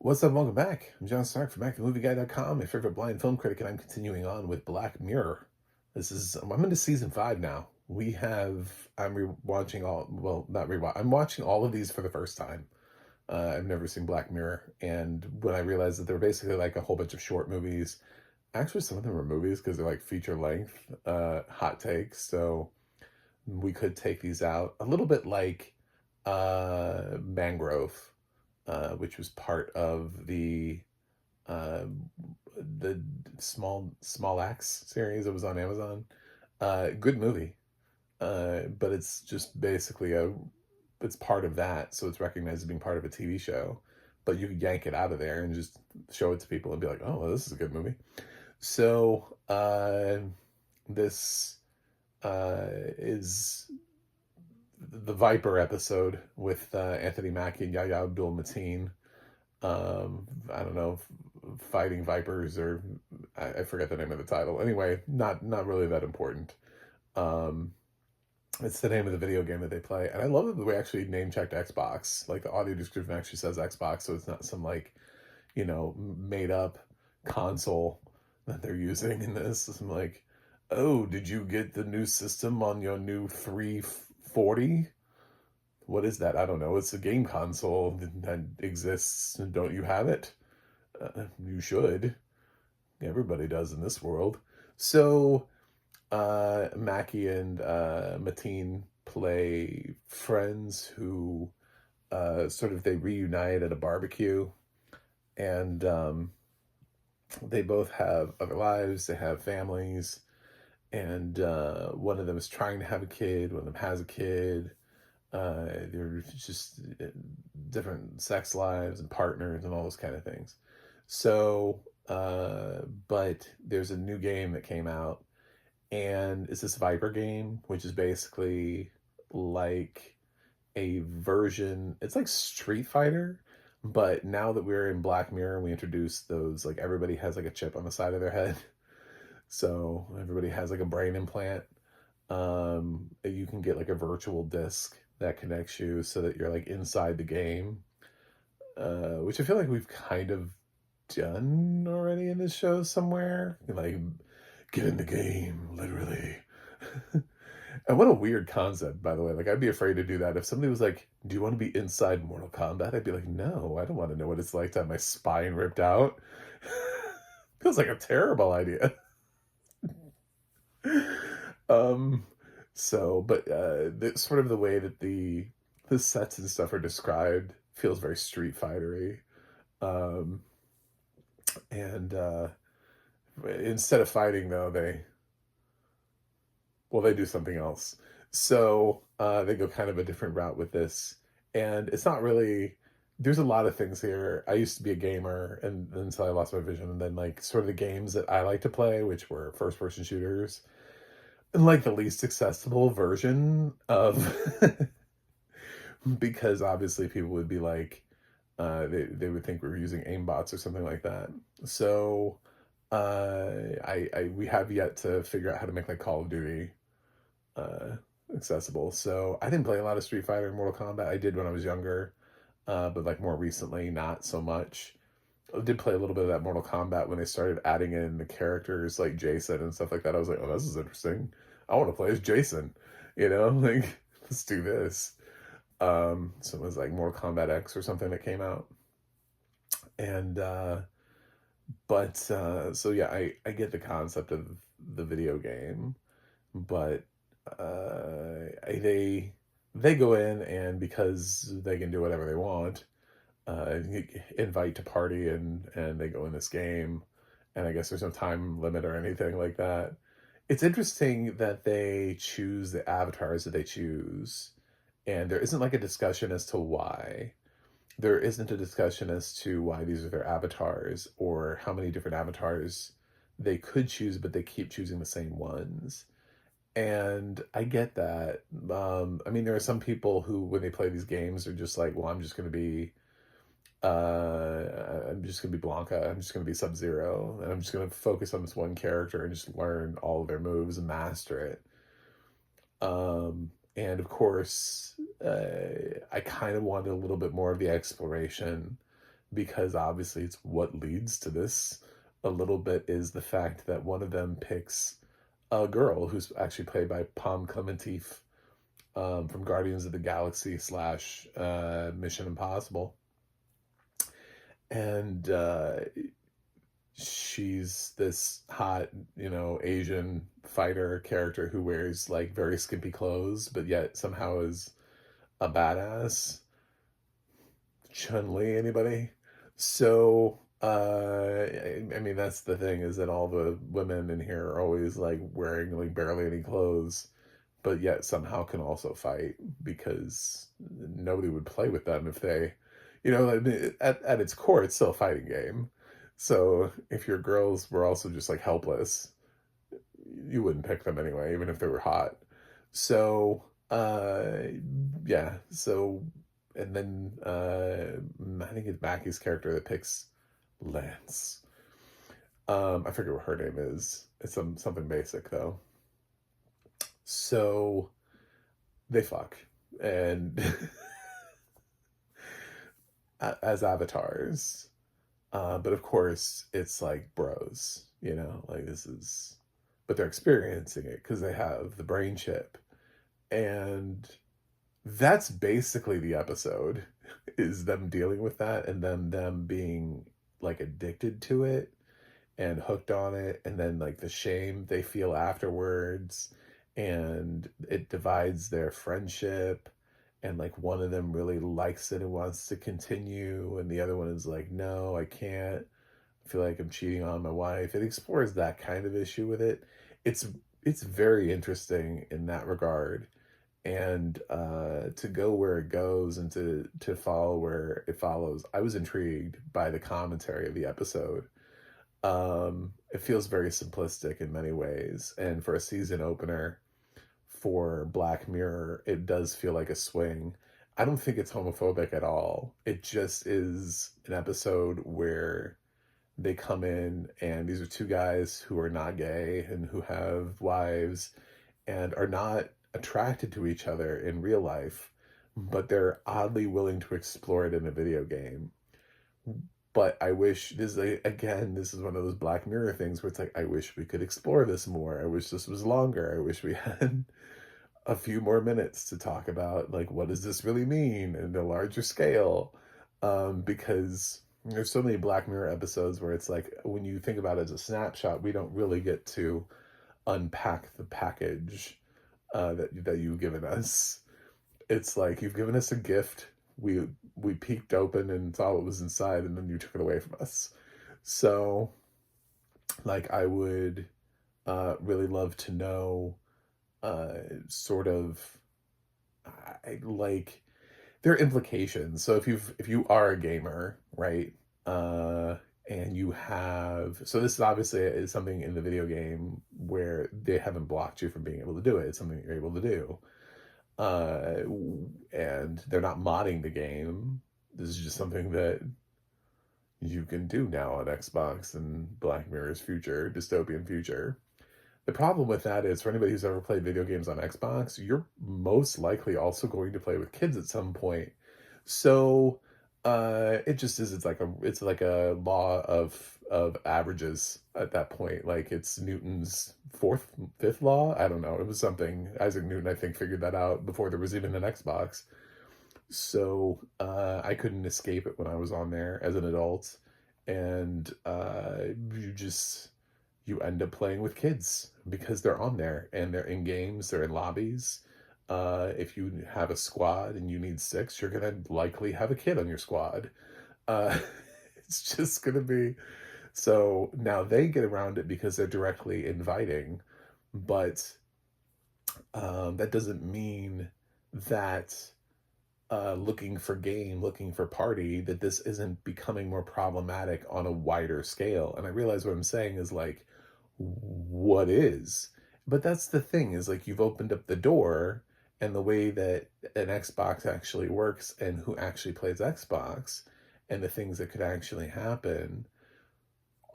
What's up? Welcome back. I'm John Stark from BackToMovieGuy.com, my favorite blind film critic, and I'm continuing on with Black Mirror. I'm into season 5 now. I'm rewatching not rewatch, I'm watching all of these for the first time. I've never seen Black Mirror, and when I realized that they were basically like a whole bunch of short movies, actually some of them were movies because they're like feature length, hot takes, so we could take these out. A little bit like Mangrove, which was part of uh, the Small Axe series that was on Amazon. Good movie, but it's just basically it's part of that, so it's recognized as being part of a TV show. But you could yank it out of there and just show it to people and be like, "Oh, well, this is a good movie." So this is the Viper episode with Anthony Mackie and Yahya Abdul Mateen. I don't know, fighting vipers, or I forget the name of the title. Anyway, not really that important. Um, it's the name of the video game that they play, and I love that we actually name checked Xbox. Like the audio description actually says Xbox, so it's not some like made up console that they're using in this. I'm like, oh, did you get the new system on your new 340? What is that? I don't know. It's a game console that exists. Don't you have it? You should. Everybody does in this world. So, Mackie and Mateen play friends who sort of they reunite at a barbecue, and they both have other lives. They have families, and one of them is trying to have a kid. One of them has a kid. They're just different sex lives and partners and all those kind of things. So, but there's a new game that came out, and it's this Viper game, which is basically like a version. It's like Street Fighter, but now that we're in Black Mirror, we introduced those, like everybody has like a chip on the side of their head. So everybody has like a brain implant. You can get like a virtual disc that connects you so that you're like inside the game, which I feel like we've kind of done already in this show somewhere. Like, get in the game, literally. And what a weird concept, by the way. Like, I'd be afraid to do that. If somebody was like, "Do you want to be inside Mortal Kombat?" I'd be like, "No, I don't want to know what it's like to have my spine ripped out." Feels like a terrible idea. um, but sort of the way that the sets and stuff are described feels very Street Fightery. Um, and instead of fighting, though, they do something else. So they go kind of a different route with this, and it's not really. There's a lot of things here. I used to be a gamer, and until I lost my vision, and then like sort of the games that I like to play, which were first-person shooters, and like the least accessible version of, because obviously people would be like, they would think we were using aimbots or something like that. So we have yet to figure out how to make like Call of Duty uh, accessible. So I didn't play a lot of Street Fighter and Mortal Kombat. I did when I was younger, but like more recently, not so much. I did play a little bit of that Mortal Kombat when they started adding in the characters like Jason and stuff like that. I was like, oh, this is interesting. I want to play as Jason. Like let's do this. So it was like Mortal Kombat X or something that came out, and so yeah, I get the concept of the video game, but they go in, and because they can do whatever they want, invite to party, and they go in this game, and I guess there's no time limit or anything like that. It's interesting that they choose the avatars that they choose, and there isn't like a discussion as to why. There isn't a discussion as to why these are their avatars or how many different avatars they could choose, but they keep choosing the same ones. And I get that. I mean, there are some people who, when they play these games, are just like, well, I'm just gonna be Blanca. I'm just gonna be Sub Zero, and I'm just gonna focus on this one character and just learn all of their moves and master it. And of course, I kind of wanted a little bit more of the exploration because obviously it's what leads to this a little bit, is the fact that one of them picks a girl who's actually played by Pom Clementif, from Guardians of the Galaxy slash Mission Impossible. And she's this hot, Asian fighter character who wears like very skimpy clothes, but yet somehow is a badass. Chun-Li, anybody? So, I mean, that's the thing, is that all the women in here are always like wearing like barely any clothes, but yet somehow can also fight, because nobody would play with them if they, I mean, at its core, it's still a fighting game. So if your girls were also just like helpless, you wouldn't pick them anyway, even if they were hot. So, yeah. So, and then I think it's Mackie's character that picks Lance. I forget what her name is. It's something basic though. So they fuck, and as avatars. But of course, it's like bros, like this is, but they're experiencing it because they have the brain chip. And that's basically the episode, is them dealing with that, and then them being like addicted to it and hooked on it, and then like the shame they feel afterwards, and it divides their friendship, and like one of them really likes it and wants to continue, and the other one is like, no, I can't, I feel like I'm cheating on my wife. It explores that kind of issue with it. It's very interesting in that regard, and to go where it goes, and to follow where it follows. I was intrigued by the commentary of the episode. It feels very simplistic in many ways, and for a season opener for Black Mirror, it does feel like a swing. I don't think it's homophobic at all. It just is an episode where they come in, and these are two guys who are not gay and who have wives and are not attracted to each other in real life, but they're oddly willing to explore it in a video game. But I wish again, this is one of those Black Mirror things where it's like, I wish we could explore this more. I wish this was longer. I wish we had a few more minutes to talk about like, what does this really mean in a larger scale? Because there's so many Black Mirror episodes where it's like, when you think about it as a snapshot, we don't really get to unpack the package that you've given us. It's like, you've given us a gift. We peeked open and saw what was inside, and then you took it away from us. So, like, I would really love to know, sort of, like, there are implications. So if you are a gamer, right, and you have, so this is obviously is something in the video game where they haven't blocked you from being able to do it. It's something you're able to do. And they're not modding the game. This is just something that you can do now on Xbox and Black Mirror's future, dystopian future. The problem with that is, for anybody who's ever played video games on Xbox, you're most likely also going to play with kids at some point. So it just is, it's like a law of averages at that point. Like, it's Newton's fifth law. I don't know. It was something Isaac Newton, I think, figured that out before there was even an Xbox. So I couldn't escape it when I was on there as an adult. And you end up playing with kids because they're on there, and they're in games, they're in lobbies. If you have a squad and you need 6, you're gonna likely have a kid on your squad. Uh, it's just gonna be, so now they get around it because they're directly inviting, but that doesn't mean that looking for game, looking for party, that this isn't becoming more problematic on a wider scale. And I realize what I'm saying is like, what is? But that's the thing, is like, you've opened up the door, and the way that an Xbox actually works, and who actually plays Xbox, and the things that could actually happen.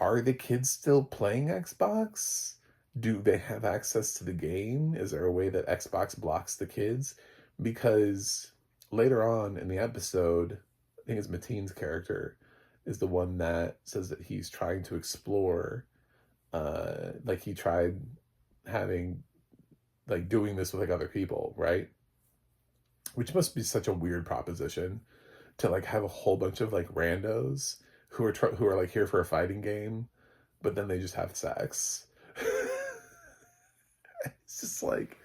Are the kids still playing Xbox? Do they have access to the game? Is there a way that Xbox blocks the kids? Because later on in the episode, I think it's Mateen's character, is the one that says that he's trying to explore, like he tried having, like doing this with like other people, right? Which must be such a weird proposition to like have a whole bunch of like randos who are like here for a fighting game, but then they just have sex. It's just like,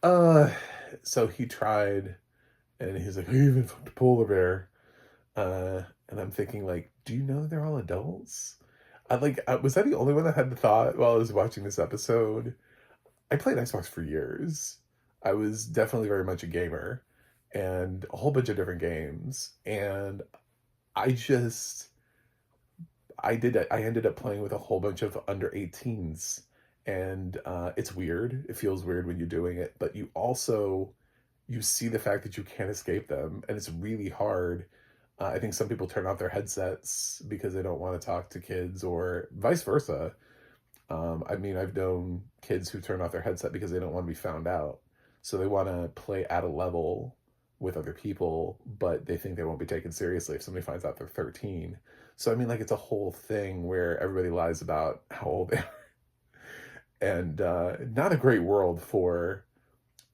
uh, so he tried, and he's like, I even fucked a polar bear. And I'm thinking, like, do you know they're all adults? Was that the only one that had the thought while I was watching this episode? I played Xbox for years. I was definitely very much a gamer and a whole bunch of different games. And I just, I ended up playing with a whole bunch of under 18s. And it's weird. It feels weird when you're doing it, but you see the fact that you can't escape them. And it's really hard. I think some people turn off their headsets because they don't want to talk to kids, or vice versa. I mean, I've known kids who turn off their headset because they don't want to be found out. So they want to play at a level with other people, but they think they won't be taken seriously if somebody finds out they're 13. So, I mean, like, it's a whole thing where everybody lies about how old they are. And not a great world for.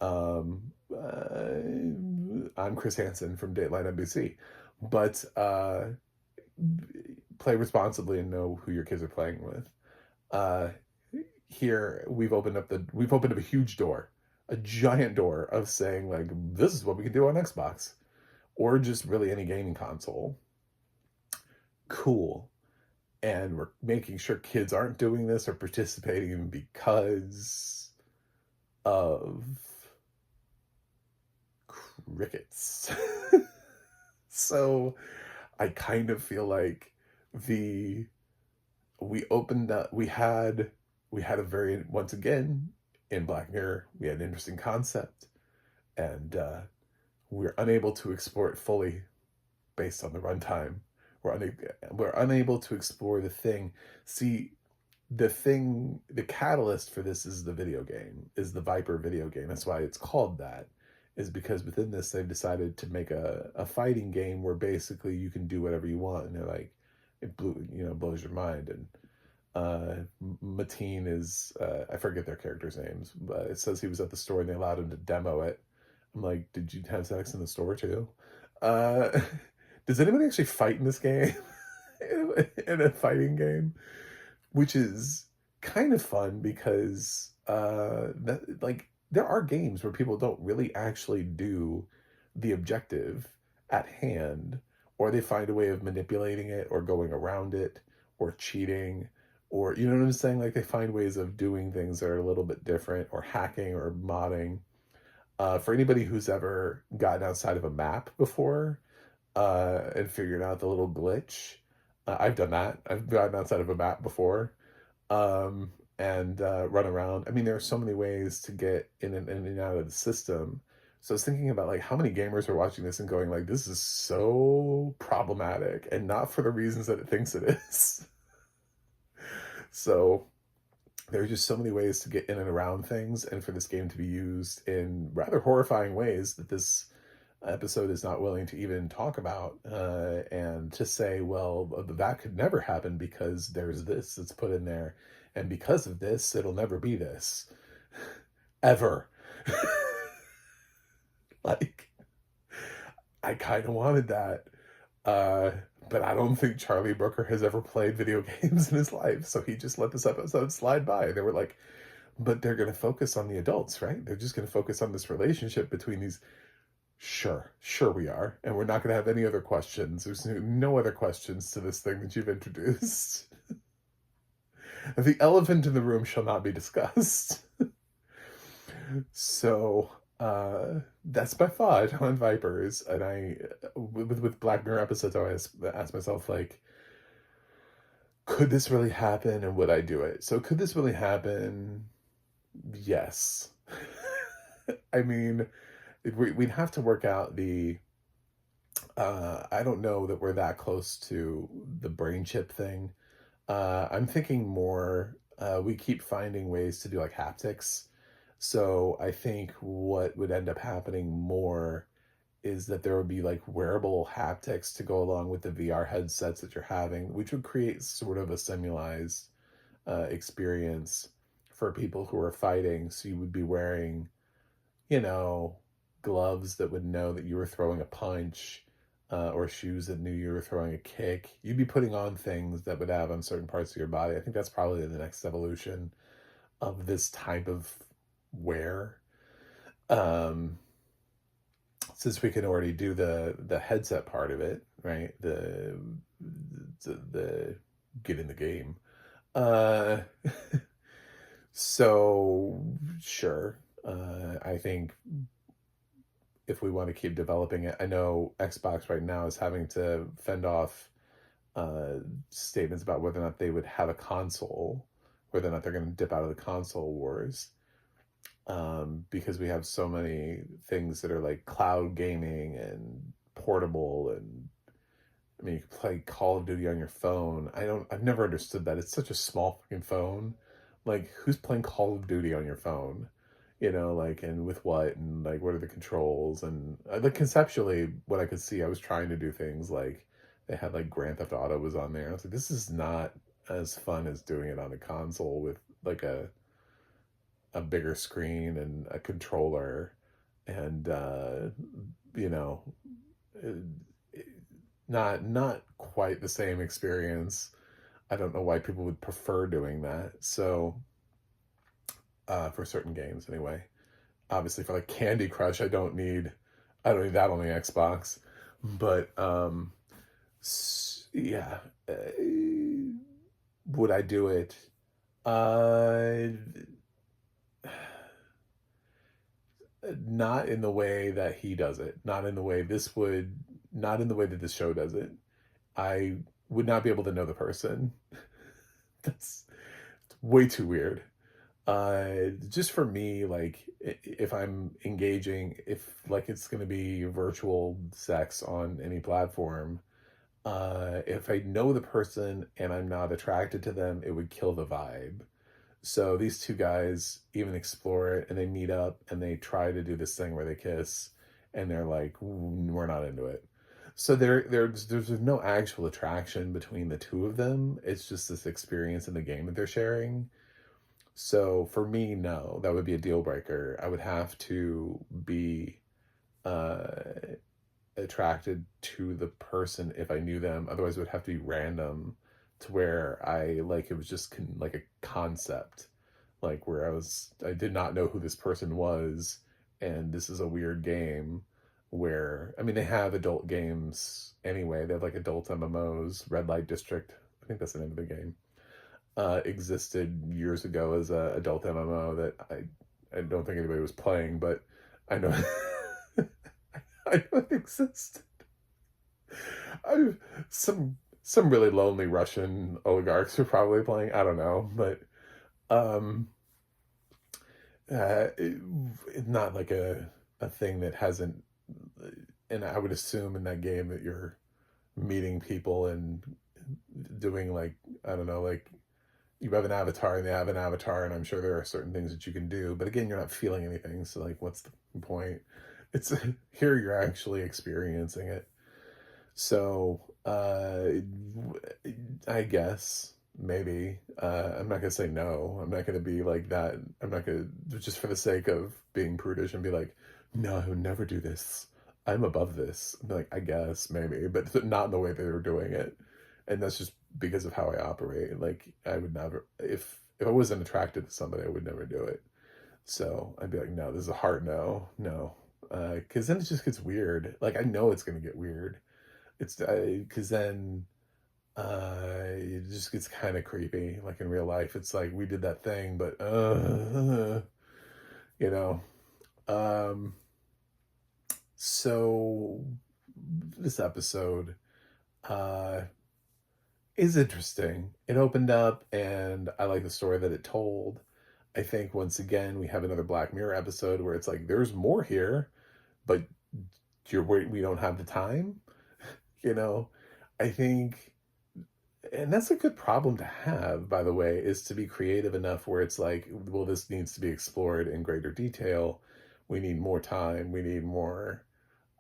I'm Chris Hansen from Dateline NBC. But play responsibly and know who your kids are playing with. Uh, Here we've opened up a huge door, a giant door of saying like this is what we can do on Xbox, or just really any gaming console. Cool. And we're making sure kids aren't doing this or participating because of crickets. So I kind of feel like the we opened up we had a very, once again, in Black Mirror, we had an interesting concept, and we're unable to explore it fully based on the runtime. We're unable to explore the thing. See, the catalyst for this is the video game, is the Viper video game. That's why it's called that, is because within this they've decided to make a fighting game where basically you can do whatever you want, and they're like, blows your mind. And Mateen is, I forget their characters' names, but it says he was at the store and they allowed him to demo it. I'm like, did you have sex in the store too? Uh, does anybody actually fight in this game? In a fighting game? Which is kind of fun because there are games where people don't really actually do the objective at hand, or they find a way of manipulating it or going around it or cheating, or you know what I'm saying? Like they find ways of doing things that are a little bit different, or hacking or modding. For anybody who's ever gotten outside of a map before and figured out the little glitch, I've done that. I've gotten outside of a map before and run around. I mean, there are so many ways to get in and out of the system. So I was thinking about like how many gamers are watching this and going like, this is so problematic, and not for the reasons that it thinks it is. So there's just so many ways to get in and around things, and for this game to be used in rather horrifying ways that this episode is not willing to even talk about, and to say, well, that could never happen because there's this that's put in there, and because of this, it'll never be this. Ever. Like, I kind of wanted that. But I don't think Charlie Brooker has ever played video games in his life, so he just let this episode slide by. They were like, but they're going to focus on the adults, right? They're just going to focus on this relationship between these. Sure we are. And we're not going to have any other questions. There's no other questions to this thing that you've introduced. The elephant in the room shall not be discussed. So, that's my thought on Vipers. And with Black Mirror episodes, I always ask myself, like, could this really happen and would I do it? So could this really happen? Yes. I mean, we'd have to work out I don't know that we're that close to the brain chip thing. I'm thinking more, we keep finding ways to do like haptics. So I think what would end up happening more is that there would be like wearable haptics to go along with the VR headsets that you're having, which would create sort of a simulized experience for people who are fighting. So you would be wearing, you know, gloves that would know that you were throwing a punch, or shoes that knew you were throwing a kick. You'd be putting on things that would have on certain parts of your body. I think that's probably the next evolution of this type of wear. Um, since we can already do the headset part of it, right? The get in the game. Uh, so sure. I think if we want to keep developing it, I know Xbox right now is having to fend off uh, statements about whether or not they would have a console, whether or not they're going to dip out of the console wars, because we have so many things that are like cloud gaming and portable, and I mean, you can play Call of Duty on your phone. I've never understood that. It's such a small fucking phone. Like, who's playing Call of Duty on your phone? Like, and with what, and like, what are the controls? And like, conceptually, what I could see, I was trying to do things like they had like Grand Theft Auto was on there. I was like, this is not as fun as doing it on a console with like a bigger screen and a controller, and you know, not quite the same experience. I don't know why people would prefer doing that. So for certain games anyway. Obviously for like Candy Crush, I don't need that on the Xbox. But yeah, would I do it? Uh Not in the way that he does it. Not in the way that this show does it. I would not be able to know the person. That's way too weird. Just for me, like if I'm engaging, if like it's gonna be virtual sex on any platform, if I know the person and I'm not attracted to them, it would kill the vibe. So these two guys even explore it, and they meet up and they try to do this thing where they kiss, and they're like, we're not into it. So there's no actual attraction between the two of them. It's just this experience in the game that they're sharing. So for me, no, that would be a deal breaker. I would have to be uh, attracted to the person if I knew them. Otherwise, it would have to be random, to where I like it was just like a concept, like where I did not know who this person was, and this is a weird game. Where I mean, they have adult games anyway. They have like adult MMOs. Red Light District, I think that's the name of the game, existed years ago as a adult MMO that I don't think anybody was playing, but I know I know it existed. I some really lonely Russian oligarchs were probably playing. I don't know, but um, not like a thing that hasn't. And I would assume in that game that you're meeting people and doing like, I don't know, like you have an avatar and they have an avatar, and I'm sure there are certain things that you can do, but again, you're not feeling anything, so like what's the point? It's here you're actually experiencing it. So I guess maybe I'm not gonna say no. I'm not gonna be like that. I'm not gonna, just for the sake of being prudish, and be like, no, I would never do this. I'm above this. I'm like, I guess maybe, but not in the way they were doing it. And that's just because of how I operate. Like I would never, if I wasn't attracted to somebody, I would never do it. So I'd be like, no, this is a hard no, no, because then it just gets weird. Like I know it's gonna get weird. It's because then it just gets kind of creepy. Like in real life, it's like we did that thing, but you know. Um, so this episode uh is interesting. It opened up, and I like the story that it told. I think once again we have another Black Mirror episode where it's like there's more here, but we don't have the time. You know, I think, and that's a good problem to have, by the way, is to be creative enough where it's like, well, this needs to be explored in greater detail. We need more time. We need more.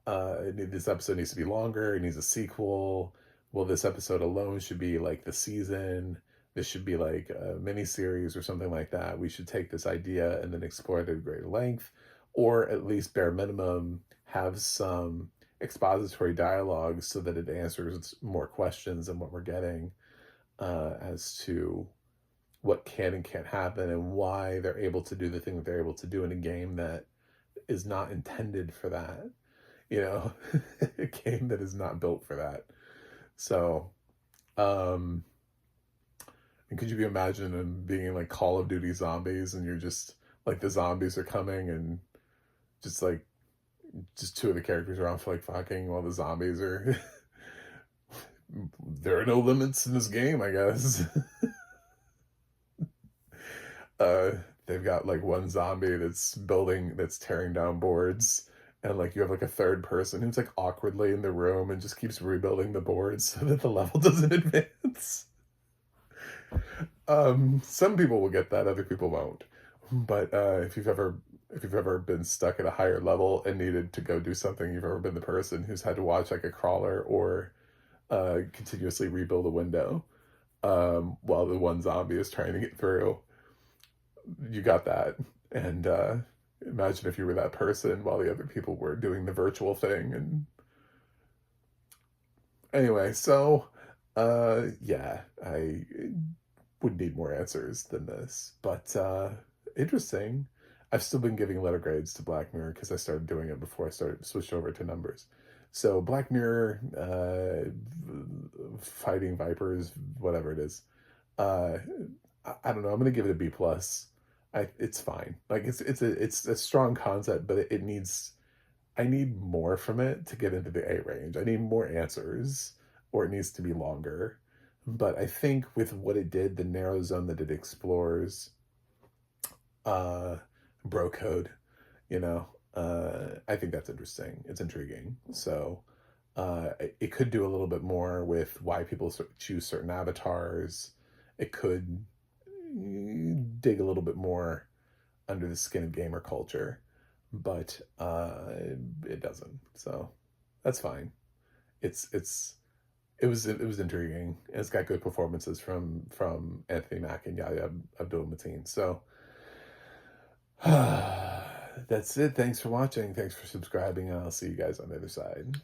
This episode needs to be longer. It needs a sequel. Well, this episode alone should be like the season. This should be like a mini series or something like that. We should take this idea and then explore it at greater length, or at least bare minimum have some expository dialogue so that it answers more questions than what we're getting as to what can and can't happen and why they're able to do the thing that they're able to do in a game that is not intended for that. You know, a game that is not built for that. So, and could you imagine them being in like Call of Duty Zombies and you're just like the zombies are coming and just like just two of the characters are off like fucking while the zombies are there are no limits in this game, I guess. uh they've got like one zombie that's tearing down boards, and like you have like a third person who's like awkwardly in the room and just keeps rebuilding the boards so that the level doesn't advance. Some people will get that, other people won't. But if you've ever been stuck at a higher level and needed to go do something, you've ever been the person who's had to watch like a crawler or continuously rebuild a window while the one zombie is trying to get through. You got that. And imagine if you were that person while the other people were doing the virtual thing. And anyway, so yeah, I would need more answers than this, but interesting. I've still been giving letter grades to Black Mirror because I started doing it before I started switched over to numbers. So Black Mirror, fighting vipers, whatever it is. Uh, I don't know. I'm gonna give it a B plus. It's fine. Like it's a strong concept, but it needs. I need more from it to get into the A range. I need more answers, or it needs to be longer. But I think with what it did, the narrow zone that it explores, uh, bro code, you know, I think that's interesting. It's intriguing. So it could do a little bit more with why people choose certain avatars. It could dig a little bit more under the skin of gamer culture, but it doesn't. So that's fine. It was intriguing. It's got good performances from Anthony Mack and Yahya Abdul-Mateen. So that's it. Thanks for watching. Thanks for subscribing, and I'll see you guys on the other side.